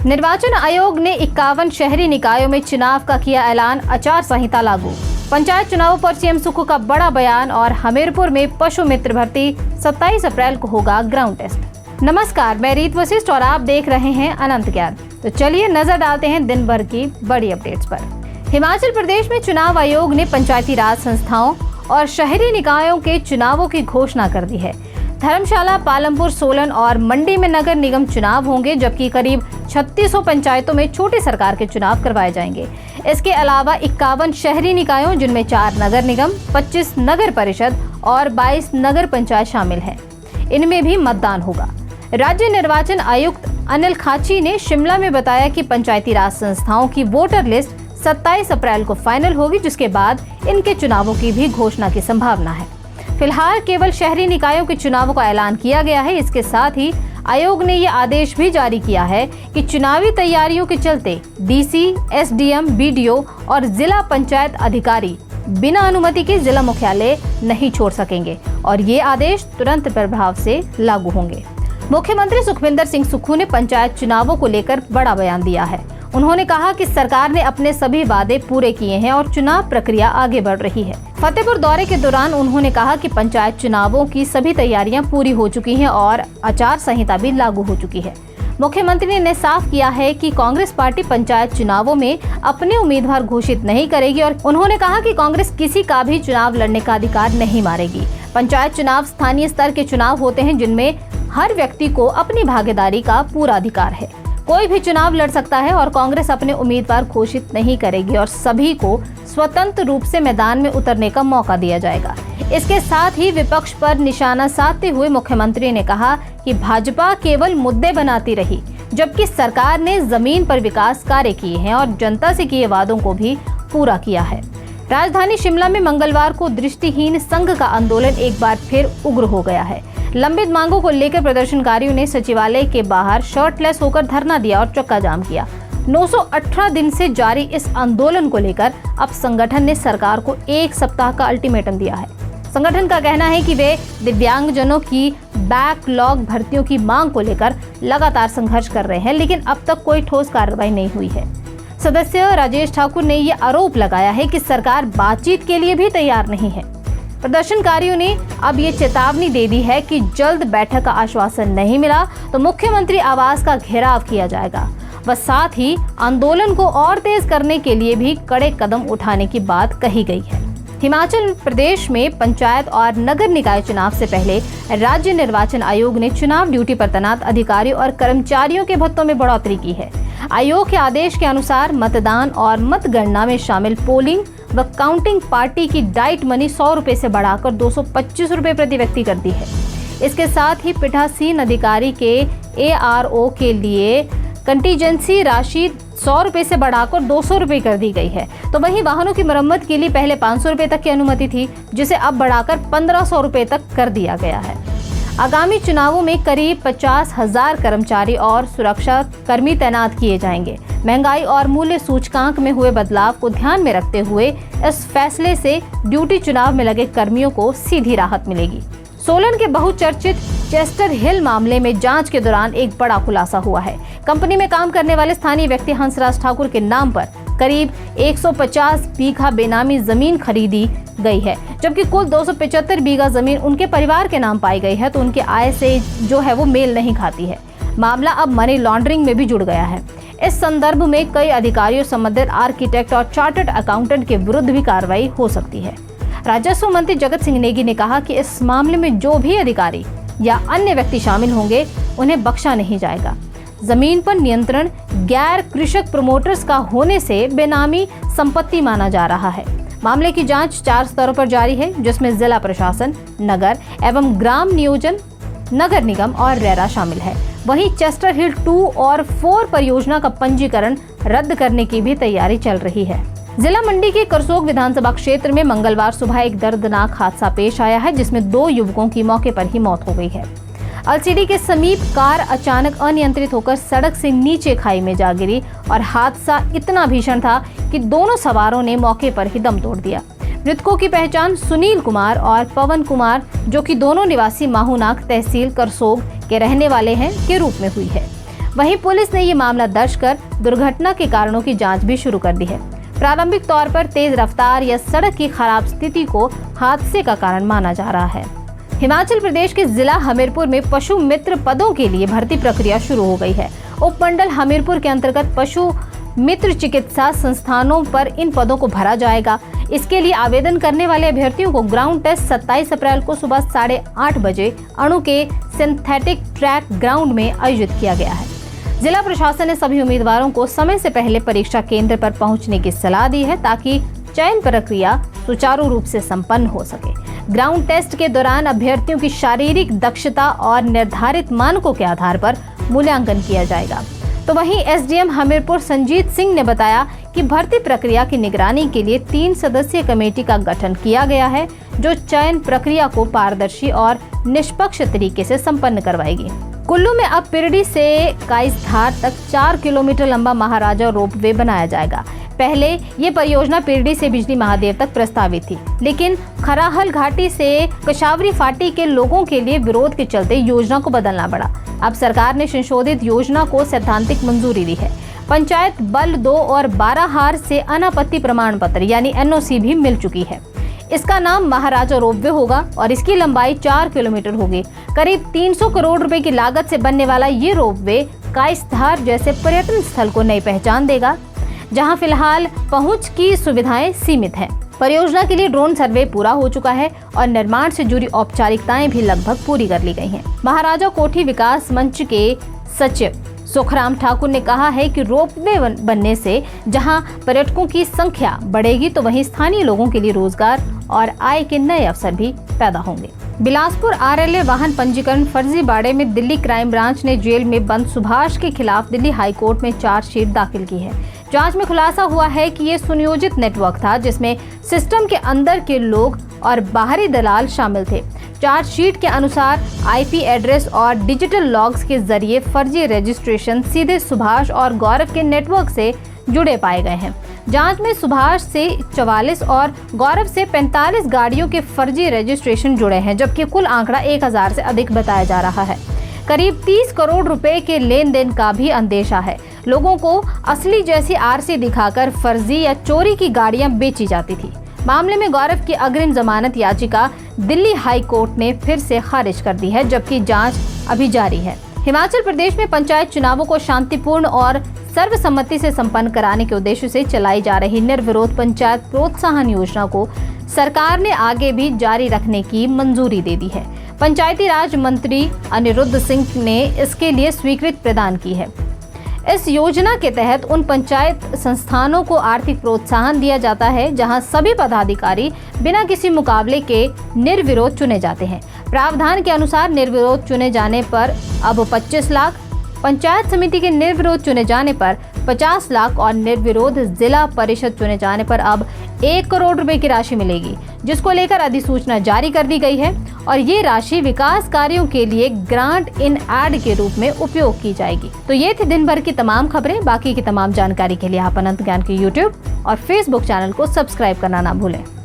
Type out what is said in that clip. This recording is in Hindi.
निर्वाचन आयोग ने 51 शहरी निकायों में चुनाव का किया ऐलान, आचार संहिता लागू। पंचायत चुनावों पर सीएम सुक्खू का बड़ा बयान और हमीरपुर में पशु मित्र भर्ती 27 अप्रैल को होगा ग्राउंड टेस्ट। नमस्कार, मैं रीत वशिष्ठ और आप देख रहे हैं अनंत ज्ञान। तो चलिए नजर डालते हैं दिन भर की बड़ी अपडेट्स पर। हिमाचल प्रदेश में चुनाव आयोग ने पंचायती राज संस्थाओं और शहरी निकायों के चुनावों की घोषणा कर दी है। धर्मशाला, पालमपुर, सोलन और मंडी में नगर निगम चुनाव होंगे, जबकि करीब 3600 पंचायतों में छोटी सरकार के चुनाव करवाए जाएंगे। इसके अलावा 51 शहरी निकायों, जिनमें 4 नगर निगम, 25 नगर परिषद और 22 नगर पंचायत शामिल हैं, इनमें भी मतदान होगा। राज्य निर्वाचन आयुक्त अनिल खाची ने शिमला में बताया कि पंचायती राज संस्थाओं की वोटर लिस्ट 27 अप्रैल को फाइनल होगी, जिसके बाद इनके चुनावों की भी घोषणा की संभावना है। फिलहाल केवल शहरी निकायों के चुनावों का ऐलान किया गया है। इसके साथ ही आयोग ने ये आदेश भी जारी किया है कि चुनावी तैयारियों के चलते डीसी, एसडीएम, बीडीओ और जिला पंचायत अधिकारी बिना अनुमति के जिला मुख्यालय नहीं छोड़ सकेंगे और ये आदेश तुरंत प्रभाव से लागू होंगे। मुख्यमंत्री सुखविंदर सिंह सुक्खू ने पंचायत चुनावों को लेकर बड़ा बयान दिया है। उन्होंने कहा कि सरकार ने अपने सभी वादे पूरे किए हैं और चुनाव प्रक्रिया आगे बढ़ रही है। फतेहपुर दौरे के दौरान उन्होंने कहा कि पंचायत चुनावों की सभी तैयारियां पूरी हो चुकी हैं और आचार संहिता भी लागू हो चुकी है। मुख्यमंत्री ने साफ किया है कि कांग्रेस पार्टी पंचायत चुनावों में अपने उम्मीदवार घोषित नहीं करेगी और उन्होंने कहा कि कांग्रेस किसी का भी चुनाव लड़ने का अधिकार नहीं मारेगी। पंचायत चुनाव स्थानीय स्तर के चुनाव होते हैं, जिनमें हर व्यक्ति को अपनी भागीदारी का पूरा अधिकार है। कोई भी चुनाव लड़ सकता है और कांग्रेस अपने उम्मीदवार घोषित नहीं करेगी और सभी को स्वतंत्र रूप से मैदान में उतरने का मौका दिया जाएगा। इसके साथ ही विपक्ष पर निशाना साधते हुए मुख्यमंत्री ने कहा कि भाजपा केवल मुद्दे बनाती रही, जबकि सरकार ने जमीन पर विकास कार्य किए हैं और जनता से किए वादों को भी पूरा किया है। राजधानी शिमला में मंगलवार को दृष्टिहीन संघ का आंदोलन एक बार फिर उग्र हो गया है। लंबित मांगों को लेकर प्रदर्शनकारियों ने सचिवालय के बाहर शर्टलेस होकर धरना दिया और चक्का जाम किया। 918 दिन से जारी इस आंदोलन को लेकर अब संगठन ने सरकार को 1 सप्ताह का अल्टीमेटम दिया है। संगठन का कहना है कि वे दिव्यांगजनों की बैकलॉग भर्तियों की मांग को लेकर लगातार संघर्ष कर रहे हैं, लेकिन अब तक कोई ठोस कार्रवाई नहीं हुई है। सदस्य राजेश ठाकुर ने ये आरोप लगाया है कि सरकार बातचीत के लिए भी तैयार नहीं है। प्रदर्शनकारियों ने अब ये चेतावनी दे दी है कि जल्द बैठक का आश्वासन नहीं मिला तो मुख्यमंत्री आवास का घेराव किया जाएगा। व साथ ही आंदोलन को और तेज करने के लिए भी कड़े कदम उठाने की बात कही गई है। हिमाचल प्रदेश में पंचायत और नगर निकाय चुनाव से पहले राज्य निर्वाचन आयोग ने चुनाव ड्यूटी पर तैनात अधिकारियों और कर्मचारियों के भत्तों में बढ़ोतरी की है। आयोग के आदेश के अनुसार मतदान और मतगणना में शामिल पोलिंग व काउंटिंग पार्टी की डाइट मनी 100 रुपए से बढ़ाकर 225 रुपए प्रति व्यक्ति कर दी है। इसके साथ ही पीठासीन अधिकारी के ARO के लिए कंटीजेंसी राशि 100 रुपए से बढ़ाकर 200 रुपए कर दी गई है। तो वहीं वाहनों की मरम्मत के लिए पहले 500 रुपए तक की अनुमति थी, जिसे अब बढ़ाकर 1500 रुपए तक कर दिया गया है। आगामी चुनावों में करीब 50,000 कर्मचारी और सुरक्षा कर्मी तैनात किए जाएंगे। महंगाई और मूल्य सूचकांक में हुए बदलाव को ध्यान में रखते हुए इस फैसले से ड्यूटी चुनाव में लगे कर्मियों को सीधी राहत मिलेगी। सोलन के बहुचर्चित चेस्टर हिल मामले में जांच के दौरान एक बड़ा खुलासा हुआ है। कंपनी में काम करने वाले स्थानीय व्यक्ति हंसराज ठाकुर के नाम पर करीब 150 बीघा बेनामी जमीन खरीदी गई है, जबकि कुल 275 बीघा जमीन उनके परिवार के नाम पाई गई है। तो उनके आय से जो है वो मेल नहीं खाती है। मामला अब मनी लॉन्ड्रिंग में भी जुड़ गया है। इस संदर्भ में कई अधिकारियों, संबंधित आर्किटेक्ट और चार्टर्ड अकाउंटेंट के विरुद्ध भी कार्रवाई हो सकती है। राजस्व मंत्री जगत सिंह नेगी ने कहा कि इस मामले में जो भी अधिकारी या अन्य व्यक्ति शामिल होंगे, उन्हें बख्शा नहीं जाएगा। जमीन पर नियंत्रण गैर कृषक प्रमोटर्स का होने से बेनामी संपत्ति माना जा रहा है। मामले की जांच 4 स्तरों पर जारी है, जिसमें जिला प्रशासन, नगर एवं ग्राम नियोजन, नगर निगम और रेरा शामिल है। वहीं चेस्टर हिल 2 और 4 परियोजना का पंजीकरण रद्द करने की भी तैयारी चल रही है। जिला मंडी के करसोग विधानसभा क्षेत्र में मंगलवार सुबह एक दर्दनाक हादसा पेश आया है, जिसमें 2 युवकों की मौके पर ही मौत हो गई है। अलसीडी के समीप कार अचानक अनियंत्रित होकर सड़क से नीचे खाई में जा गिरी और हादसा इतना भीषण था कि दोनों सवारों ने मौके पर ही दम तोड़ दिया। मृतकों की पहचान सुनील कुमार और पवन कुमार, जो कि दोनों निवासी माहूनाक तहसील करसोग के रहने वाले हैं, के रूप में हुई है। वहीं पुलिस ने ये मामला दर्ज कर दुर्घटना के कारणों की जांच भी शुरू कर दी है। प्रारंभिक तौर पर तेज रफ्तार या सड़क की खराब स्थिति को हादसे का कारण माना जा रहा है। हिमाचल प्रदेश के जिला हमीरपुर में पशु मित्र पदों के लिए भर्ती प्रक्रिया शुरू हो गई है। उपमंडल हमीरपुर के अंतर्गत पशु मित्र चिकित्सा संस्थानों पर इन पदों को भरा जाएगा। इसके लिए आवेदन करने वाले अभ्यर्थियों को ग्राउंड टेस्ट 27 अप्रैल को सुबह 8:30 बजे अणु के सिंथेटिक ट्रैक ग्राउंड में आयोजित किया गया है। जिला प्रशासन ने सभी उम्मीदवारों को समय से पहले परीक्षा केंद्र पर पहुंचने की सलाह दी है ताकि चयन प्रक्रिया सुचारू रूप से संपन्न हो सके। ग्राउंड टेस्ट के दौरान अभ्यर्थियों की शारीरिक दक्षता और निर्धारित मानकों के आधार पर मूल्यांकन किया जाएगा। तो वहीं एसडीएम हमीरपुर संजीत सिंह ने बताया कि भर्ती प्रक्रिया की निगरानी के लिए 3 सदस्यीय कमेटी का गठन किया गया है, जो चयन प्रक्रिया को पारदर्शी और निष्पक्ष तरीके से संपन्न करवाएगी। कुल्लू में अब पिरडी से काइसधार तक 4 किलोमीटर लंबा महाराजा रोपवे बनाया जाएगा। पहले ये परियोजना पिरडी से बिजली महादेव तक प्रस्तावित थी, लेकिन खराहल घाटी से कशावरी फाटी के लोगों के लिए विरोध के चलते योजना को बदलना पड़ा। अब सरकार ने संशोधित योजना को सैद्धांतिक मंजूरी दी है। पंचायत बल 2 और बाराहार से अनापत्ति प्रमाण पत्र यानी एनओसी भी मिल चुकी है। इसका नाम महाराजा रोपवे होगा और इसकी लंबाई 4 किलोमीटर होगी। करीब 300 करोड़ रुपए की लागत से बनने वाला ये रोपवे काइसधार जैसे पर्यटन स्थल को नई पहचान देगा, जहां फिलहाल पहुंच की सुविधाएं सीमित हैं। परियोजना के लिए ड्रोन सर्वे पूरा हो चुका है और निर्माण से जुड़ी औपचारिकताएं भी लगभग पूरी कर ली गई हैं। महाराजा कोठी विकास मंच के सचिव सुखराम ठाकुर ने कहा है कि रोपवे बनने से जहां पर्यटकों की संख्या बढ़ेगी, तो वहीं स्थानीय लोगों के लिए रोजगार और आय के नए अवसर भी पैदा होंगे। बिलासपुर आरएलए वाहन पंजीकरण फर्जीवाड़े में दिल्ली क्राइम ब्रांच ने जेल में बंद सुभाष के खिलाफ दिल्ली हाई कोर्ट में चार्जशीट दाखिल की है। जांच में खुलासा हुआ है कि ये सुनियोजित नेटवर्क था, जिसमें सिस्टम के अंदर के लोग और बाहरी दलाल शामिल थे। चार्जशीट के अनुसार आईपी एड्रेस और डिजिटल लॉग्स के जरिए फर्जी रजिस्ट्रेशन सीधे सुभाष और गौरव के नेटवर्क से जुड़े पाए गए हैं। जांच में सुभाष से 44 और गौरव से 45 गाड़ियों के फर्जी रजिस्ट्रेशन जुड़े हैं, जबकि कुल आंकड़ा 1000 से अधिक बताया जा रहा है। करीब 30 करोड़ रुपए के लेन देन का भी अंदेशा है। लोगों को असली जैसी आरसी दिखाकर फर्जी या चोरी की गाड़ियां बेची जाती थी। मामले में गौरव की अग्रिम जमानत याचिका दिल्ली हाई कोर्ट ने फिर से खारिज कर दी है, जबकि जांच अभी जारी है। हिमाचल प्रदेश में पंचायत चुनावों को शांतिपूर्ण और सर्वसम्मति से संपन्न कराने के उद्देश्य से चलाई जा रही निर्विरोध पंचायत प्रोत्साहन योजना को सरकार ने आगे भी जारी रखने की मंजूरी दे दी है। पंचायती राज मंत्री अनिरुद्ध सिंह ने इसके लिए स्वीकृति प्रदान की है। इस योजना के तहत उन पंचायत संस्थानों को आर्थिक प्रोत्साहन दिया जाता है जहां सभी पदाधिकारी बिना किसी मुकाबले के निर्विरोध चुने जाते हैं। प्रावधान के अनुसार निर्विरोध चुने जाने पर अब 25 लाख, पंचायत समिति के निर्विरोध चुने जाने पर 50 लाख और निर्विरोध जिला परिषद चुने जाने पर अब 1 करोड़ रुपए की राशि मिलेगी, जिसको लेकर अधिसूचना जारी कर दी गई है और ये राशि विकास कार्यों के लिए ग्रांट इन एड के रूप में उपयोग की जाएगी। तो ये थी दिन भर की तमाम खबरें। बाकी की तमाम जानकारी के लिए आप अनंत ज्ञान के YouTube और Facebook चैनल को सब्सक्राइब करना ना भूलें।